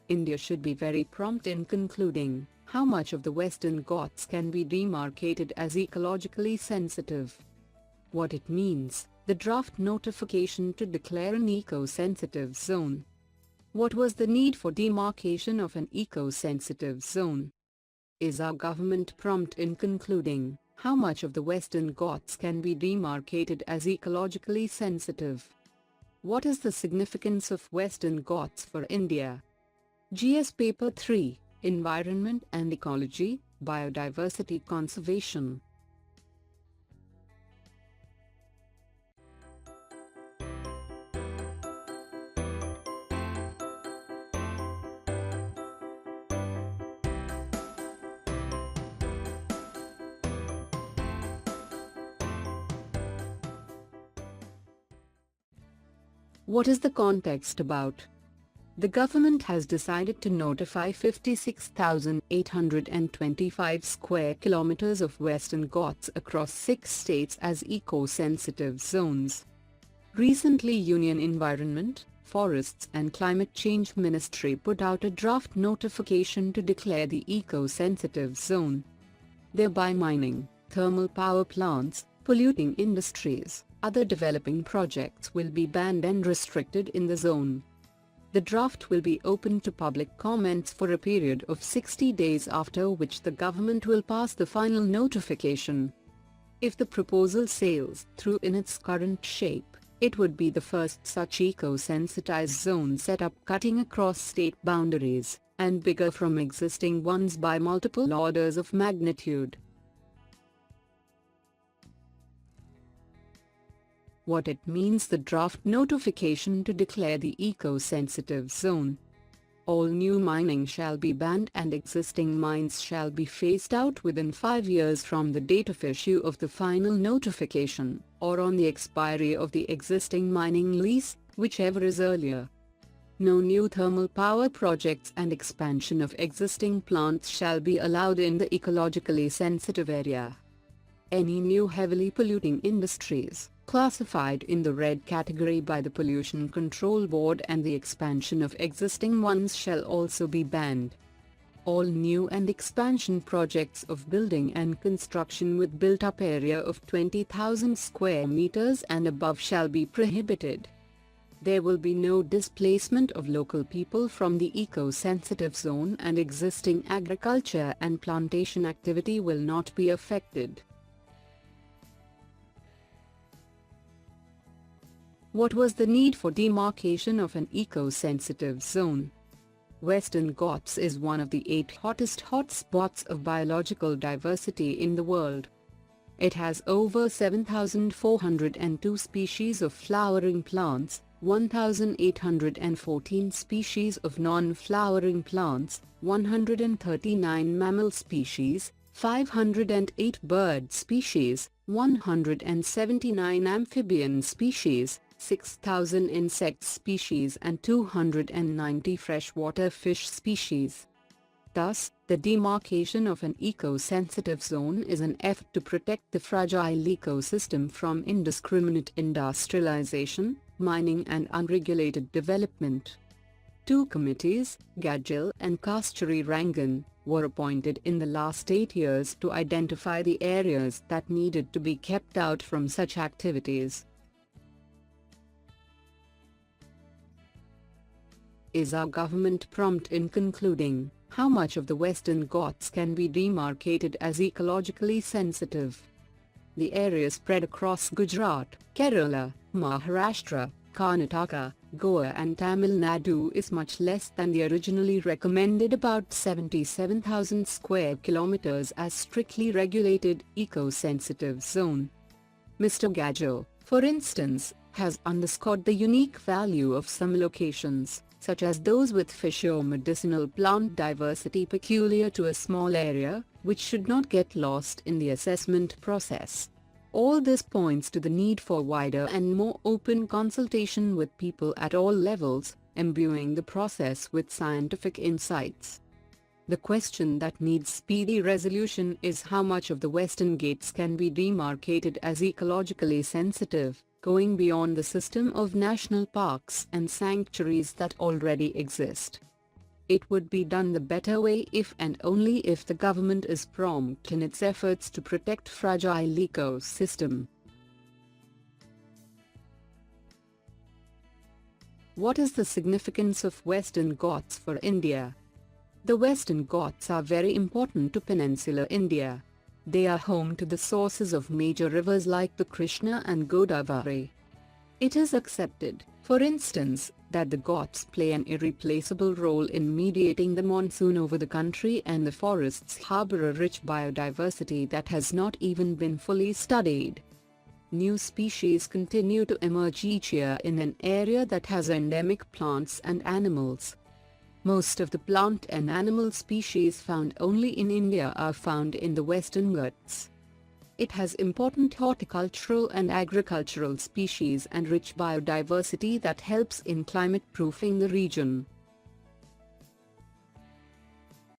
India should be very prompt in concluding how much of the Western Ghats can be demarcated as ecologically sensitive. What it means, the draft notification to declare an eco-sensitive zone. What was the need for demarcation of an eco-sensitive zone? Is our government prompt in concluding how much of the Western Ghats can be demarcated as ecologically sensitive? What is the significance of Western Ghats for India? GS Paper 3, Environment and Ecology, Biodiversity Conservation. What is the context about? The government has decided to notify 56,825 square kilometers of Western Ghats across 6 states as eco-sensitive zones. Recently, Union Environment, Forests and Climate Change Ministry put out a draft notification to declare the eco-sensitive zone. Thereby mining, thermal power plants, polluting industries, other developing projects will be banned and restricted in the zone. The draft will be open to public comments for a period of 60 days, after which the government will pass the final notification. If the proposal sails through in its current shape, it would be the first such eco-sensitized zone set up cutting across state boundaries, and bigger from existing ones by multiple orders of magnitude. What it means, the draft notification to declare the eco-sensitive zone. All new mining shall be banned and existing mines shall be phased out within 5 years from the date of issue of the final notification, or on the expiry of the existing mining lease, whichever is earlier. No new thermal power projects and expansion of existing plants shall be allowed in the ecologically sensitive area. Any new heavily polluting industries, classified in the red category by the Pollution Control Board, and the expansion of existing ones shall also be banned. All new and expansion projects of building and construction with built-up area of 20,000 square meters and above shall be prohibited. There will be no displacement of local people from the eco-sensitive zone, and existing agriculture and plantation activity will not be affected. What was the need for demarcation of an eco-sensitive zone? Western Ghats is one of the 8 hottest hotspots of biological diversity in the world. It has over 7,402 species of flowering plants, 1,814 species of non-flowering plants, 139 mammal species, 508 bird species, 179 amphibian species, 6,000 insect species and 290 freshwater fish species. Thus, the demarcation of an eco-sensitive zone is an effort to protect the fragile ecosystem from indiscriminate industrialization, mining and unregulated development. 2 committees, Gadgil and Kasturi Rangan, were appointed in the last 8 years to identify the areas that needed to be kept out from such activities. Is our government prompt in concluding how much of the Western Ghats can be demarcated as ecologically sensitive? The area spread across Gujarat, Kerala, Maharashtra, Karnataka, Goa and Tamil Nadu is much less than the originally recommended about 77,000 square kilometers as strictly regulated eco-sensitive zone. Mr. Gadgil, for instance, has underscored the unique value of some locations, such as those with fish or medicinal plant diversity peculiar to a small area, which should not get lost in the assessment process. All this points to the need for wider and more open consultation with people at all levels, imbuing the process with scientific insights. The question that needs speedy resolution is how much of the Western Ghats can be demarcated as ecologically sensitive, going beyond the system of national parks and sanctuaries that already exist. It would be done the better way if and only if the government is prompt in its efforts to protect fragile ecosystem. What is the significance of Western Ghats for India? The Western Ghats are very important to peninsular India. They are home to the sources of major rivers like the Krishna and Godavari. It is accepted, for instance, that the Ghats play an irreplaceable role in mediating the monsoon over the country, and the forests harbor a rich biodiversity that has not even been fully studied. New species continue to emerge each year in an area that has endemic plants and animals. Most of the plant and animal species found only in India are found in the Western Ghats. It has important horticultural and agricultural species and rich biodiversity that helps in climate-proofing the region.